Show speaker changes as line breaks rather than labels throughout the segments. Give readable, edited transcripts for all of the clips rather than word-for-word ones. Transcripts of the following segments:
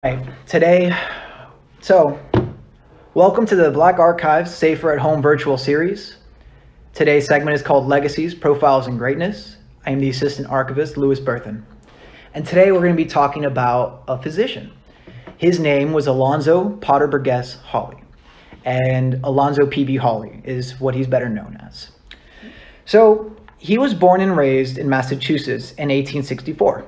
Right. Welcome to the Black Archives Safer at Home virtual series. Today's segment is called Legacies, Profiles, and Greatness. I am the Assistant Archivist, Louis Berthen. And today we're going to be talking about a physician. His name was Alonzo Potter Burgess Hawley, and Alonzo P. Hawley is what he's better known as. So he was born and raised in Massachusetts in 1864.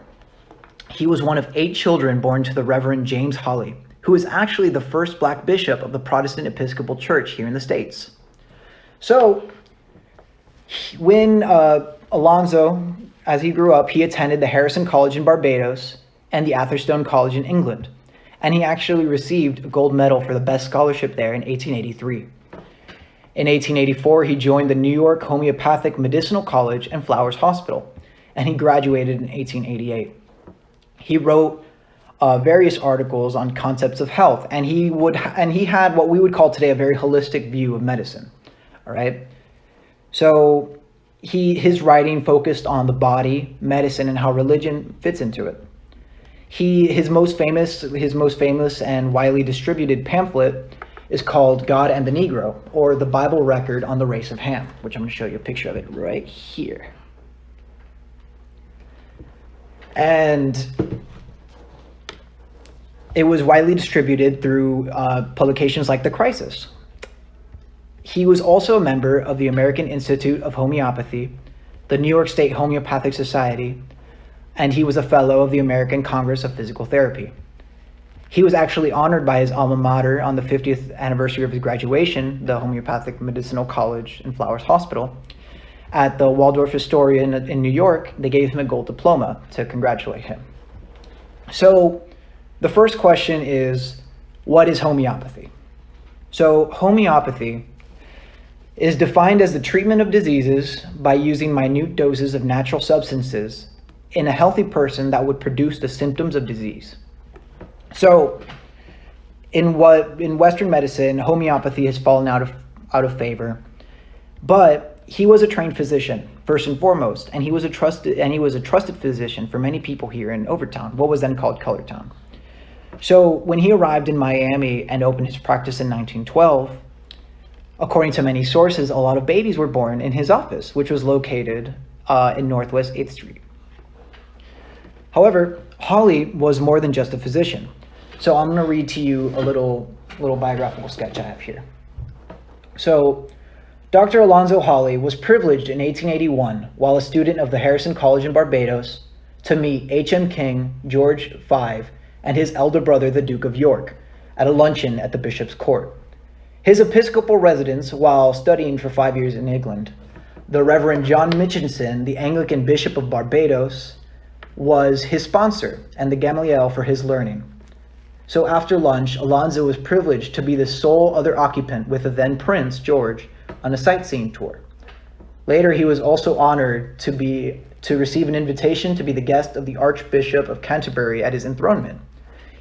He was one of 8 children born to the Reverend James Hawley, who was actually the first black bishop of the Protestant Episcopal Church here in the States. So when Alonzo, as he grew up, he attended the Harrison College in Barbados and the Atherstone College in England. And he actually received a gold medal for the best scholarship there in 1883. In 1884, he joined the New York Homeopathic Medicinal College and Flowers Hospital, and he graduated in 1888. He wrote various articles on concepts of health, and he had what we would call today a very holistic view of medicine. All right. So his writing focused on the body, medicine, and how religion fits into it. His most famous and widely distributed pamphlet is called God and the Negro, or the Bible Record on the Race of Ham, which I'm going to show you a picture of it right here. And it was widely distributed through publications like The Crisis. He was also a member of the American Institute of Homeopathy, the New York State Homeopathic Society, and he was a fellow of the American Congress of Physical Therapy. He was actually honored by his alma mater on the 50th anniversary of his graduation, the Homeopathic Medicinal College and Flowers Hospital. At the Waldorf Astoria in New York, they gave him a gold diploma to congratulate him. So the first question is, what is homeopathy? So homeopathy is defined as the treatment of diseases by using minute doses of natural substances in a healthy person that would produce the symptoms of disease. So in Western medicine, homeopathy has fallen out of favor, but he was a trained physician first and foremost, and he was a trusted physician for many people here in Overtown, what was then called Colortown. So when he arrived in Miami and opened his practice in 1912, according to many sources, a lot of babies were born in his office, which was located in Northwest 8th Street. However, Hawley was more than just a physician. So I'm going to read to you a little biographical sketch I have here. So Dr. Alonzo Hawley was privileged in 1881, while a student of the Harrison College in Barbados, to meet H.M. King, George V, and his elder brother, the Duke of York, at a luncheon at the bishop's court. His episcopal residence while studying for 5 years in England. The Reverend John Mitchinson, the Anglican Bishop of Barbados, was his sponsor and the Gamaliel for his learning. So after lunch, Alonzo was privileged to be the sole other occupant with the then Prince George on a sightseeing tour. Later, he was also honored to receive an invitation to be the guest of the Archbishop of Canterbury at his enthronement.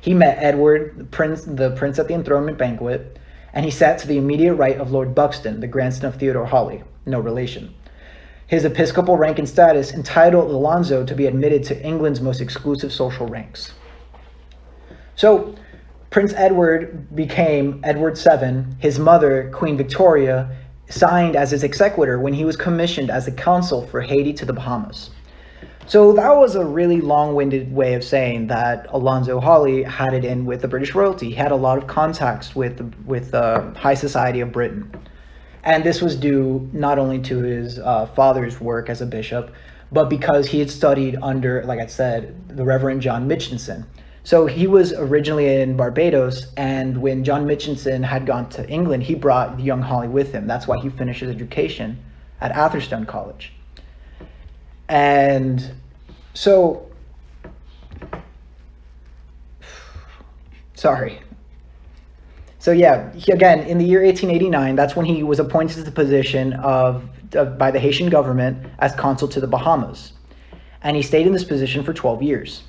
He met Edward, the prince at the enthronement banquet, and he sat to the immediate right of Lord Buxton, the grandson of Theodore Hawley, no relation. His episcopal rank and status entitled Alonzo to be admitted to England's most exclusive social ranks. So Prince Edward became Edward VII. His mother, Queen Victoria, signed as his executor when he was commissioned as the consul for Haiti to the Bahamas. So that was a really long-winded way of saying that Alonzo Hawley had it in with the British royalty. He had a lot of contacts with the high society of Britain. And this was due not only to his father's work as a bishop, but because he had studied under, like I said, the Reverend John Mitchinson. So he was originally in Barbados, and when John Mitchinson had gone to England, he brought the young Hawley with him. That's why he finished his education at Atherstone College. And so, again, in the year 1889, that's when he was appointed to the position by the Haitian government as consul to the Bahamas. And he stayed in this position for 12 years.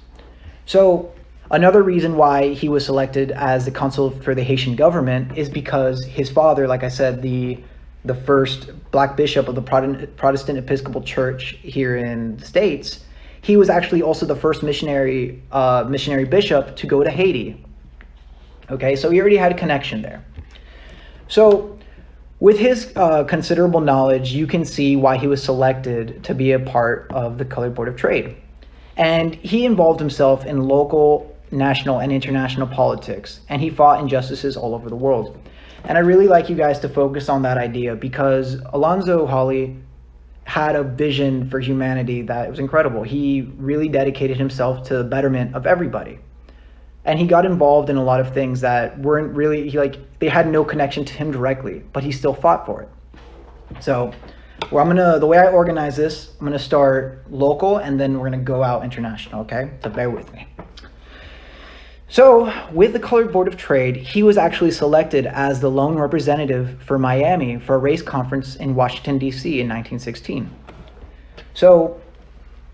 So another reason why he was selected as the consul for the Haitian government is because his father, like I said, the first black bishop of the Protestant Episcopal Church here in the States, he was actually also the first missionary bishop to go to Haiti Okay, so he already had a connection there. So with his considerable knowledge, you can see why he was selected to be a part of the Colored Board of Trade. And he involved himself in local, national, and international politics, and he fought injustices all over the world. And I really like you guys to focus on that idea, because Alonzo Hawley had a vision for humanity that was incredible. He really dedicated himself to the betterment of everybody. And he got involved in a lot of things that weren't really, they had no connection to him directly, but he still fought for it. So the way I organize this, I'm gonna start local and then we're gonna go out international, okay? So bear with me. So with the Colored Board of Trade, he was actually selected as the lone representative for Miami for a race conference in Washington, D.C. in 1916. So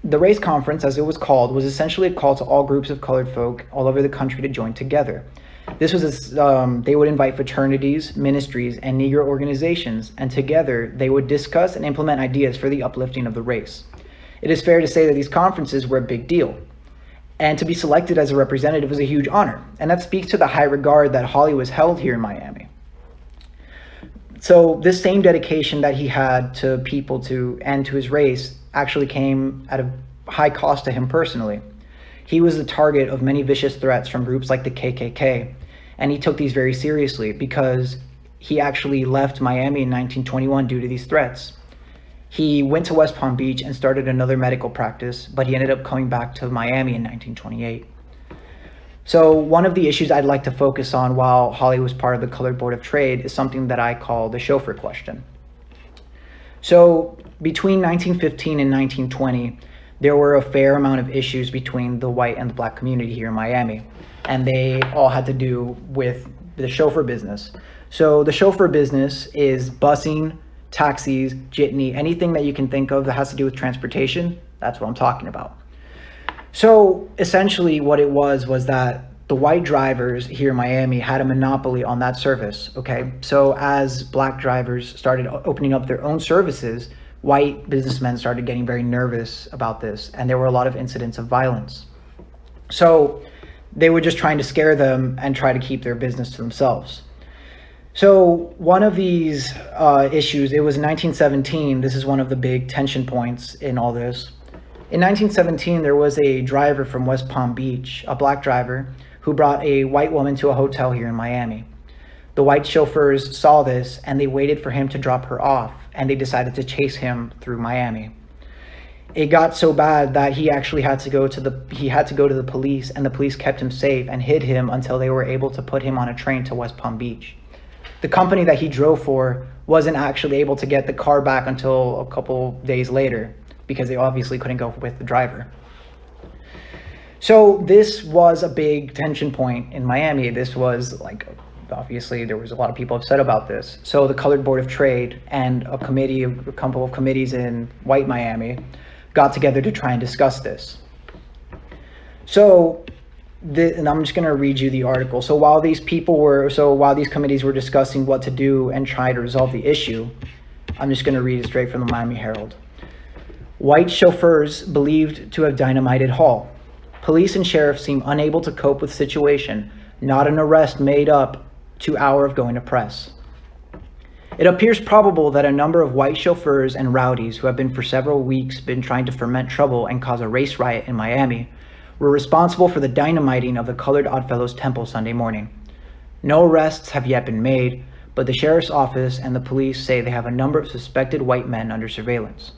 the race conference, as it was called, was essentially a call to all groups of colored folk all over the country to join together. This was, they would invite fraternities, ministries, and Negro organizations, and together they would discuss and implement ideas for the uplifting of the race. It is fair to say that these conferences were a big deal, and to be selected as a representative was a huge honor, and that speaks to the high regard that Hawley was held here in Miami. So this same dedication that he had to people and to his race actually came at a high cost to him personally. He was the target of many vicious threats from groups like the KKK, and he took these very seriously because he actually left Miami in 1921 due to these threats. He went to West Palm Beach and started another medical practice, but he ended up coming back to Miami in 1928. So one of the issues I'd like to focus on while Hawley was part of the Colored Board of Trade is something that I call the chauffeur question. So between 1915 and 1920, there were a fair amount of issues between the white and the black community here in Miami, and they all had to do with the chauffeur business. So the chauffeur business is busing, taxis, jitney, anything that you can think of that has to do with transportation. That's what I'm talking about. So essentially what it was that the white drivers here in Miami had a monopoly on that service, okay? So as black drivers started opening up their own services, white businessmen started getting very nervous about this, and there were a lot of incidents of violence. So they were just trying to scare them and try to keep their business to themselves. So one of these issues, it was in 1917, this is one of the big tension points in all this. In 1917, there was a driver from West Palm Beach, a black driver, who brought a white woman to a hotel here in Miami. The white chauffeurs saw this and they waited for him to drop her off, and they decided to chase him through Miami. It got so bad that he actually had to go to the police, and the police kept him safe and hid him until they were able to put him on a train to West Palm Beach. The company that he drove for wasn't actually able to get the car back until a couple days later, because they obviously couldn't go with the driver. So this was a big tension point in Miami. This was obviously there was a lot of people upset about this. So the Colored Board of Trade and a couple of committees in white Miami got together to try and discuss this. So and I'm just going to read you the article. So while these committees were discussing what to do and try to resolve the issue, I'm just going to read it straight from the Miami Herald. White chauffeurs believed to have dynamited Hall. Police and sheriffs seem unable to cope with situation. Not an arrest made up to hour of going to press. It appears probable that a number of white chauffeurs and rowdies who have been for several weeks been trying to ferment trouble and cause a race riot in Miami were responsible for the dynamiting of the Colored Oddfellows Temple Sunday morning. No arrests have yet been made, but the sheriff's office and the police say they have a number of suspected white men under surveillance.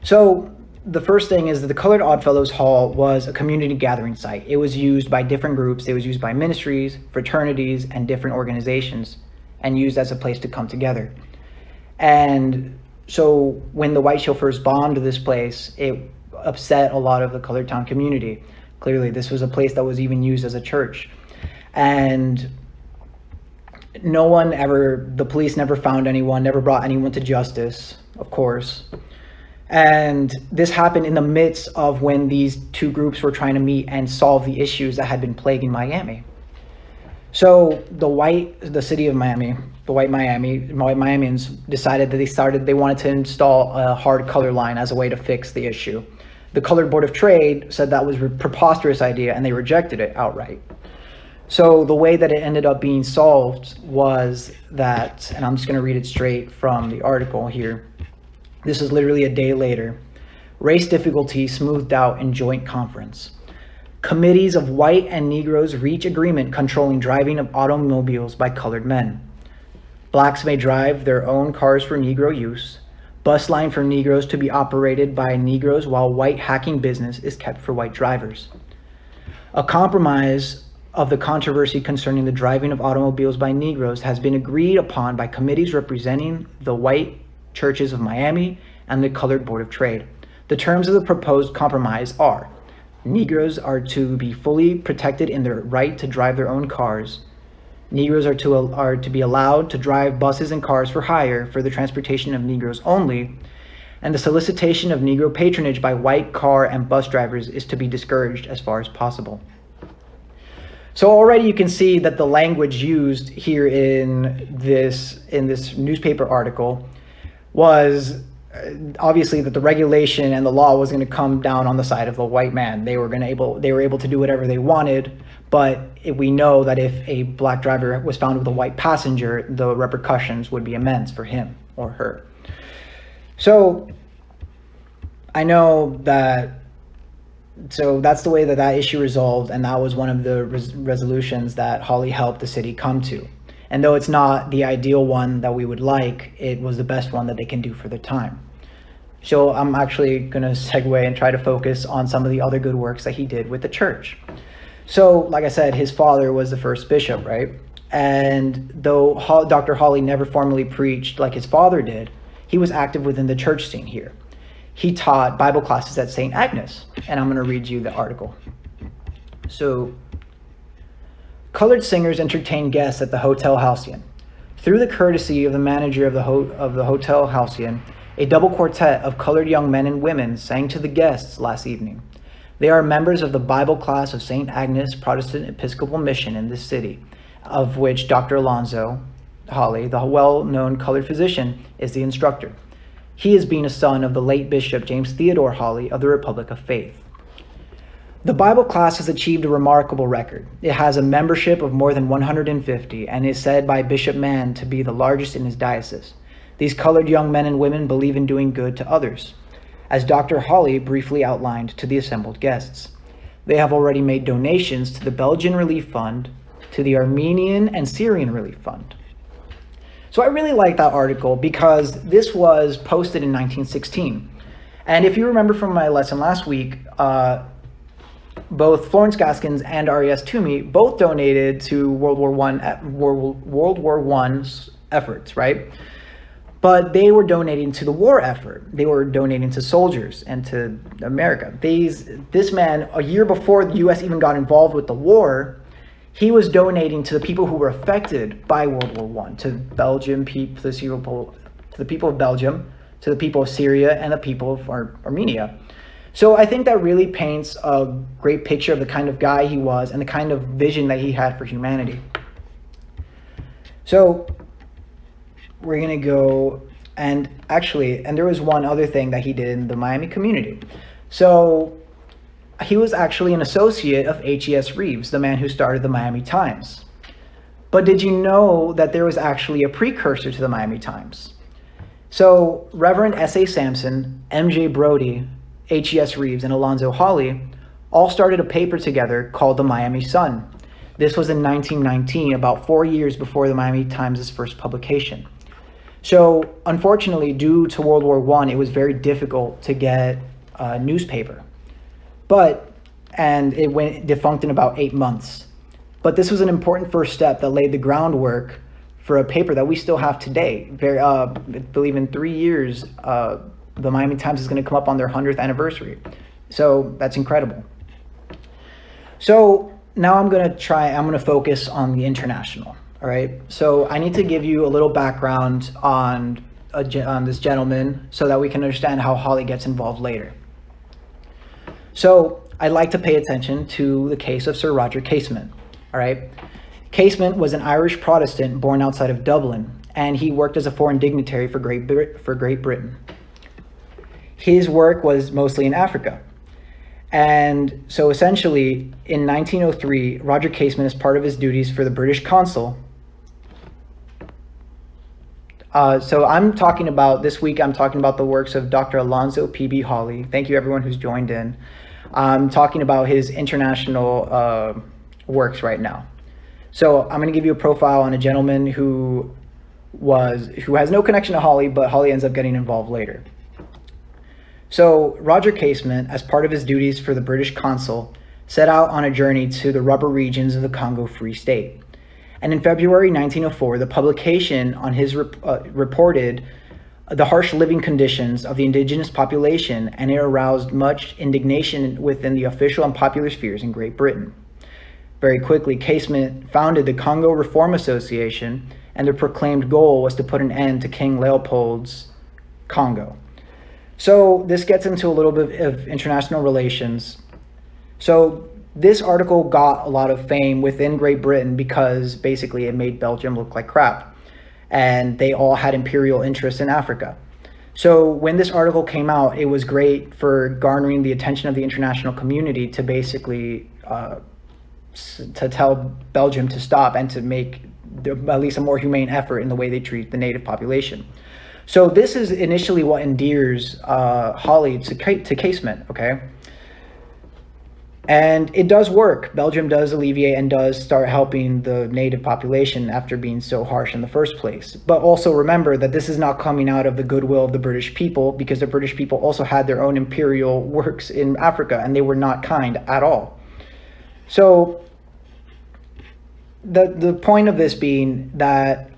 So the first thing is that the Colored Oddfellows Hall was a community gathering site. It was used by different groups. It was used by ministries, fraternities, and different organizations, and used as a place to come together. And so when the white chauffeurs bombed this place, it upset a lot of the colored town community. Clearly, this was a place that was even used as a church. And the police never found anyone, never brought anyone to justice, of course. And this happened in the midst of when these two groups were trying to meet and solve the issues that had been plaguing Miami. So the city of Miami, the white Miamians decided that they wanted to install a hard color line as a way to fix the issue. The Colored Board of Trade said that was a preposterous idea, and they rejected it outright. So the way that it ended up being solved was that, and I'm just going to read it straight from the article here. This is literally a day later. Race difficulty smoothed out in joint conference. Committees of white and Negroes reach agreement controlling driving of automobiles by colored men. Blacks may drive their own cars for Negro use. Bus line for Negroes to be operated by Negroes while white hacking business is kept for white drivers. A compromise of the controversy concerning the driving of automobiles by Negroes has been agreed upon by committees representing the white churches of Miami and the Colored Board of Trade. The terms of the proposed compromise are: Negroes are to be fully protected in their right to drive their own cars. Negroes are to be allowed to drive buses and cars for hire for the transportation of Negroes only, and the solicitation of Negro patronage by white car and bus drivers is to be discouraged as far as possible. So already you can see that the language used here in this newspaper article was obviously that the regulation and the law was going to come down on the side of the white man. They were able to do whatever they wanted, but we know that if a black driver was found with a white passenger, the repercussions would be immense for him or her. So I know that, so that's the way that issue resolved, and that was one of the resolutions that Hawley helped the city come to. And though it's not the ideal one that we would like, it was the best one that they can do for the time. So I'm actually going to segue and try to focus on some of the other good works that he did with the church. So, like I said, his father was the first bishop, right? And though Dr. Hawley never formally preached like his father did, he was active within the church scene here. He taught Bible classes at St. Agnes, and I'm going to read you the article. So, colored singers entertained guests at the Hotel Halcyon. Through the courtesy of the manager of the Hotel Halcyon, a double quartet of colored young men and women sang to the guests last evening. They are members of the Bible class of St. Agnes Protestant Episcopal Mission in this city, of which Dr. Alonzo Hawley, the well-known colored physician, is the instructor. He is being a son of the late Bishop James Theodore Hawley of the Republic of Faith. The Bible class has achieved a remarkable record. It has a membership of more than 150 and is said by Bishop Mann to be the largest in his diocese. These colored young men and women believe in doing good to others, as Dr. Hawley briefly outlined to the assembled guests. They have already made donations to the Belgian Relief Fund, to the Armenian and Syrian Relief Fund. So I really like that article because this was posted in 1916. And if you remember from my lesson last week, both Florence Gaskins and R.E.S. Toomey both donated to World War I's efforts, right? But they were donating to the war effort. They were donating to soldiers and to America. This man, a year before the U.S. even got involved with the war, he was donating to the people who were affected by World War I, to Belgium, to the people of Belgium, to the people of Syria, and the people of Armenia. So I think that really paints a great picture of the kind of guy he was and the kind of vision that he had for humanity. So we're going to go, and there was one other thing that he did in the Miami community. So he was actually an associate of H.E.S. Reeves, the man who started the Miami Times. But did you know that there was actually a precursor to the Miami Times? So Reverend S.A. Sampson, M.J. Brody, H.E.S. Reeves, and Alonzo Hawley all started a paper together called the Miami Sun. This was in 1919, about 4 years before the Miami Times' first publication. So unfortunately, due to World War I, it was very difficult to get a newspaper. And it went defunct in about 8 months. But this was an important first step that laid the groundwork for a paper that we still have today. I believe in 3 years, the Miami Times is going to come up on their 100th anniversary. So that's incredible. So now I'm going to focus on the international. All right. So I need to give you a little background on this gentleman so that we can understand how Hawley gets involved later. So I'd like to pay attention to the case of Sir Roger Casement. All right. Casement was an Irish Protestant born outside of Dublin, and he worked as a foreign dignitary for Great Britain. His work was mostly in Africa. And so essentially, in 1903, Roger Casement, as part of his duties for the British consul, so I'm talking about, this week, I'm talking about the works of Dr. Alonzo P. Hawley. Thank you everyone who's joined in. I'm talking about his international works right now. So I'm going to give you a profile on a gentleman who has no connection to Hawley, but Hawley ends up getting involved later. So Roger Casement, as part of his duties for the British consul, set out on a journey to the rubber regions of the Congo Free State. And in February 1904, the publication on his reported the harsh living conditions of the indigenous population, and it aroused much indignation within the official and popular spheres in Great Britain. Very quickly, Casement founded the Congo Reform Association, and their proclaimed goal was to put an end to King Leopold's Congo. So this gets into a little bit of international relations. So this article got a lot of fame within Great Britain because basically it made Belgium look like crap. And they all had imperial interests in Africa. So when this article came out, it was great for garnering the attention of the international community to basically to tell Belgium to stop and to make at least a more humane effort in the way they treat the native population. So this is initially what endears Hawley to Casement, okay? And it does work. Belgium does alleviate and does start helping the native population after being so harsh in the first place. But also remember that this is not coming out of the goodwill of the British people, because the British people also had their own imperial works in Africa, and they were not kind at all. So the point of this being that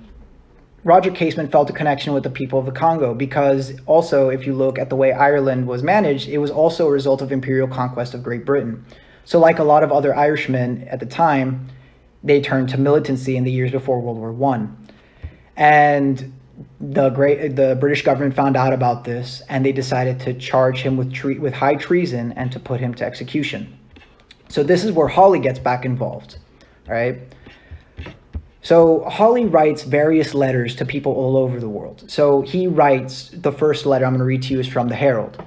Roger Casement felt a connection with the people of the Congo, because also, if you look at the way Ireland was managed, it was also a result of imperial conquest of Great Britain. So like a lot of other Irishmen at the time, they turned to militancy in the years before World War I. And the British government found out about this, and they decided to charge him with high treason and to put him to execution. So this is where Hawley gets back involved, all right? So Hawley writes various letters to people all over the world. So he writes, the first letter I'm going to read to you is from the Herald.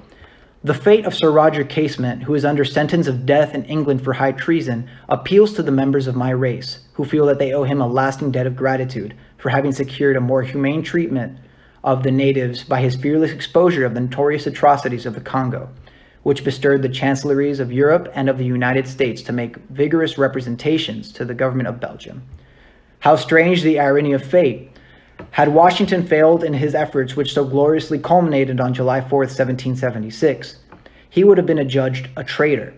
The fate of Sir Roger Casement, who is under sentence of death in England for high treason, appeals to the members of my race, who feel that they owe him a lasting debt of gratitude for having secured a more humane treatment of the natives by his fearless exposure of the notorious atrocities of the Congo, which bestirred the chancelleries of Europe and of the United States to make vigorous representations to the government of Belgium. How strange the irony of fate! Had Washington failed in his efforts, which so gloriously culminated on July 4th, 1776, he would have been adjudged a traitor,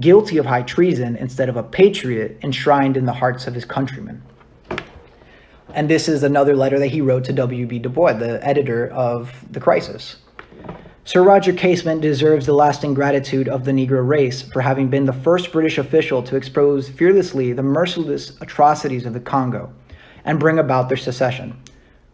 guilty of high treason instead of a patriot enshrined in the hearts of his countrymen. And this is another letter that he wrote to W.B. Du Bois, the editor of The Crisis. Sir Roger Casement deserves the lasting gratitude of the Negro race for having been the first British official to expose fearlessly the merciless atrocities of the Congo and bring about their secession.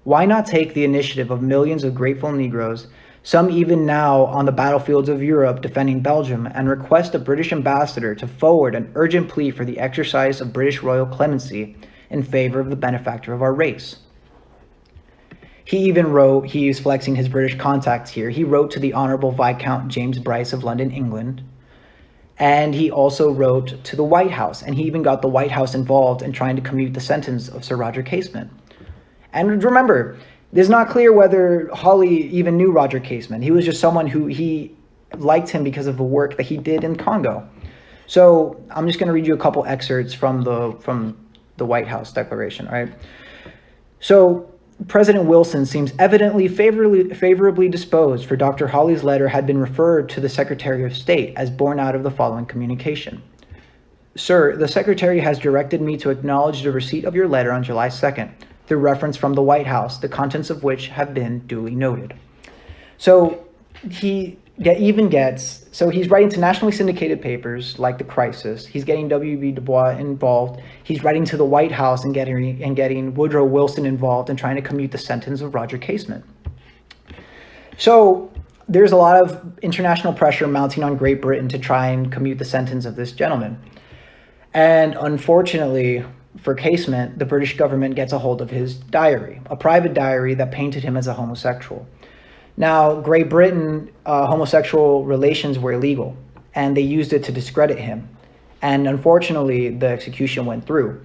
Why not take the initiative of millions of grateful Negroes, some even now on the battlefields of Europe defending Belgium, and request a British ambassador to forward an urgent plea for the exercise of British royal clemency in favor of the benefactor of our race? He even wrote, he's flexing his British contacts here, he wrote to the Honourable Viscount James Bryce of London, England, and he also wrote to the White House, and he even got the White House involved in trying to commute the sentence of Sir Roger Casement. And remember, it's not clear whether Hawley even knew Roger Casement. He was just someone who he liked him because of the work that he did in Congo. So I'm just going to read you a couple excerpts from the White House declaration, all right? So President Wilson seems evidently favorably disposed, for Dr. Hawley's letter had been referred to the Secretary of State as borne out of the following communication. Sir, the Secretary has directed me to acknowledge the receipt of your letter on July 2nd, through reference from the White House, the contents of which have been duly noted. So he's writing to nationally syndicated papers like The Crisis. He's getting W.B. Du Bois involved. He's writing to the White House and getting Woodrow Wilson involved and trying to commute the sentence of Roger Casement. So there's a lot of international pressure mounting on Great Britain to try and commute the sentence of this gentleman. And unfortunately for Casement, the British government gets a hold of his diary, a private diary that painted him as a homosexual. Now, Great Britain, homosexual relations were illegal. and they used it to discredit him. And unfortunately, the execution went through.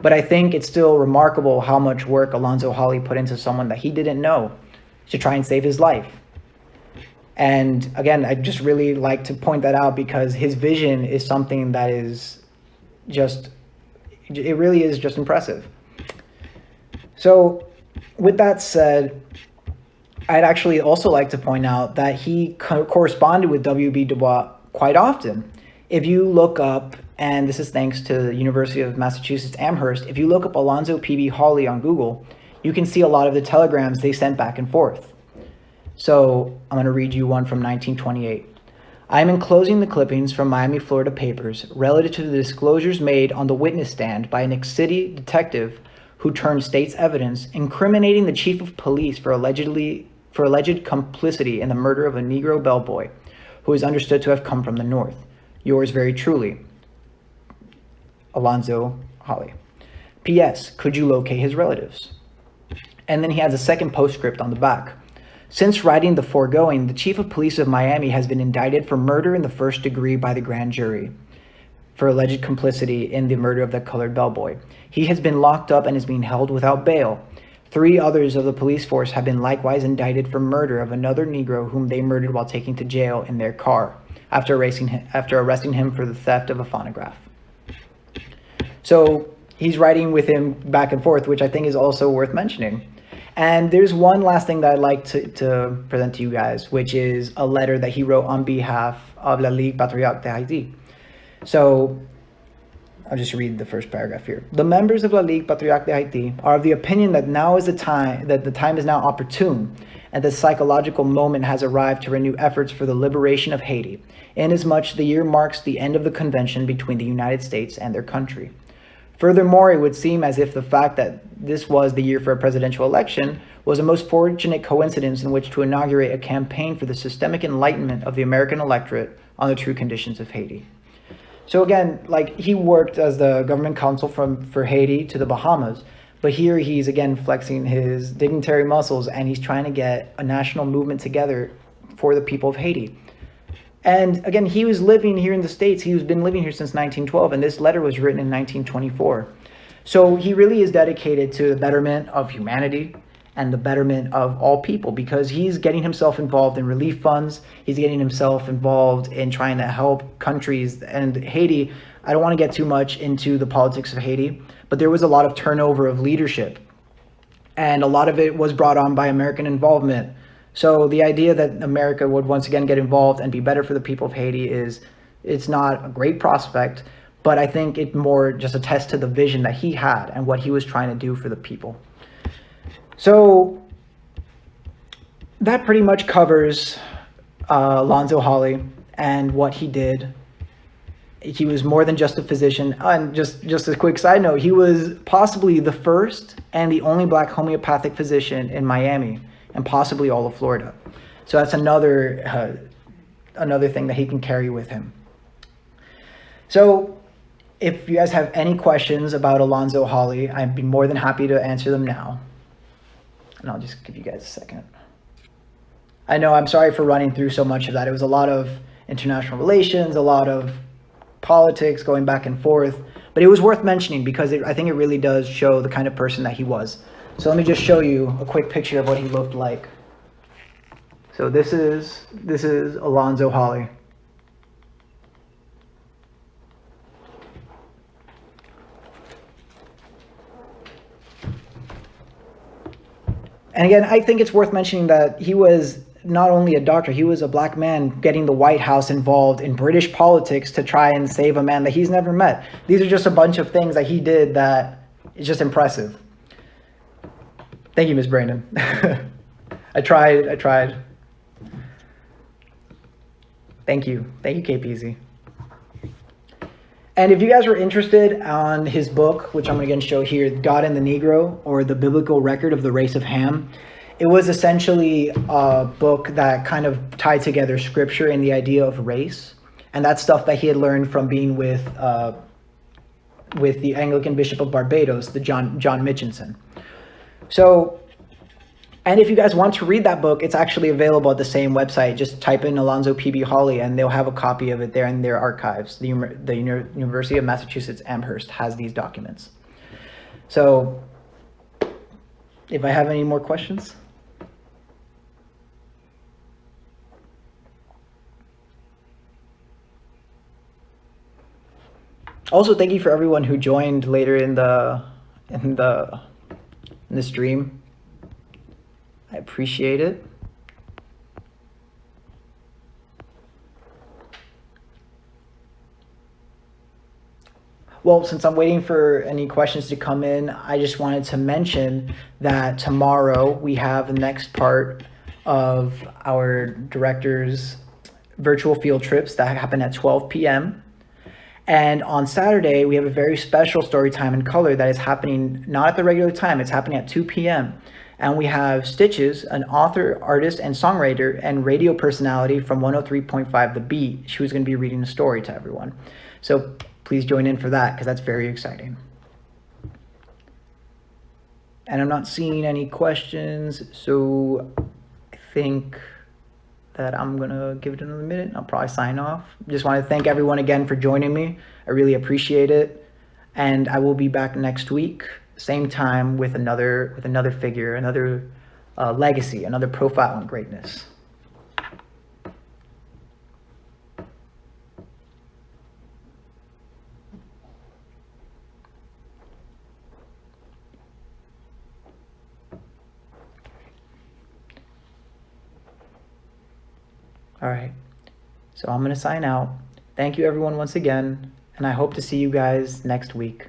But I think it's still remarkable how much work Alonzo Holly put into someone that he didn't know to try and save his life. And again, I just really like to point that out because his vision is something that is just, it really is just impressive. So with that said, I'd actually also like to point out that he corresponded with W.B. Du Bois quite often. If you look up, and this is thanks to the University of Massachusetts Amherst, if you look up Alonzo P. Holly on Google, you can see a lot of the telegrams they sent back and forth. So I'm going to read you one from 1928. I am enclosing the clippings from Miami, Florida papers relative to the disclosures made on the witness stand by a Nick City detective who turned state's evidence incriminating the chief of police for alleged complicity in the murder of a Negro bellboy who is understood to have come from the North. Yours very truly, Alonzo Holly. P.S. Could you locate his relatives? And then he has a second postscript on the back. Since writing the foregoing, the chief of police of Miami has been indicted for murder in the first degree by the grand jury for alleged complicity in the murder of the colored bellboy. He has been locked up and is being held without bail. 3 others of the police force have been likewise indicted for murder of another Negro whom they murdered while taking to jail in their car after arresting him for the theft of a phonograph. So he's writing with him back and forth, which I think is also worth mentioning. And there's one last thing that I'd like to present to you guys, which is a letter that he wrote on behalf of La Ligue Patriotique d'Haïti. So I'll just read the first paragraph here. The members of La Ligue Patriotique d'Haïti are of the opinion that the time is now opportune, and the psychological moment has arrived to renew efforts for the liberation of Haiti, inasmuch the year marks the end of the convention between the United States and their country. Furthermore, it would seem as if the fact that this was the year for a presidential election was a most fortunate coincidence in which to inaugurate a campaign for the systemic enlightenment of the American electorate on the true conditions of Haiti. So again, like, he worked as the government counsel for Haiti to the Bahamas, but here he's again flexing his dignitary muscles and he's trying to get a national movement together for the people of Haiti. And again, he was living here in the States. He's been living here since 1912, and this letter was written in 1924. So he really is dedicated to the betterment of humanity and the betterment of all people, because he's getting himself involved in relief funds. He's getting himself involved in trying to help countries. And Haiti, I don't want to get too much into the politics of Haiti, but there was a lot of turnover of leadership, and a lot of it was brought on by American involvement. So the idea that America would once again get involved and be better for the people of Haiti it's not a great prospect, but I think it more just attests to the vision that he had and what he was trying to do for the people. So that pretty much covers Alonzo Holly and what he did. He was more than just a physician. And just a quick side note, he was possibly the first and the only Black homeopathic physician in Miami, and possibly all of Florida. So that's another thing that he can carry with him. So if you guys have any questions about Alonzo Holly, I'd be more than happy to answer them now. And I'll just give you guys a second. I know, I'm sorry for running through so much of that. It was a lot of international relations, a lot of politics going back and forth, but it was worth mentioning because I think it really does show the kind of person that he was. So let me just show you a quick picture of what he looked like. So this is Alonzo Holly. And again, I think it's worth mentioning that he was not only a doctor, he was a Black man getting the White House involved in British politics to try and save a man that he's never met. These are just a bunch of things that he did that is just impressive. Thank you, Ms. Brandon. I tried. Thank you, KPZ. And if you guys were interested on his book, which I'm going to show here, God and the Negro, or the Biblical Record of the Race of Ham, it was essentially a book that kind of tied together scripture and the idea of race. And that's stuff that he had learned from being with the Anglican Bishop of Barbados, the John Mitchinson. So And if you guys want to read that book, it's actually available at the same website. Just type in Alonzo P.B. Hawley, and they'll have a copy of it there in their archives. The University of Massachusetts Amherst has these documents. So, if I have any more questions. Also, thank you for everyone who joined later in the stream. I appreciate it. Well, since I'm waiting for any questions to come in, I just wanted to mention that tomorrow we have the next part of our director's virtual field trips that happen at 12 p.m. And on Saturday, we have a very special story time in color that is happening not at the regular time, it's happening at 2 p.m. And we have Stitches, an author, artist, and songwriter, and radio personality from 103.5 The Beat. She was going to be reading a story to everyone. So please join in for that, because that's very exciting. And I'm not seeing any questions, so I think that I'm going to give it another minute. I'll probably sign off. Just want to thank everyone again for joining me. I really appreciate it. And I will be back next week, same time, with another figure, another legacy, another profile on greatness. All right, so I'm going to sign out. Thank you everyone once again, and I hope to see you guys next week.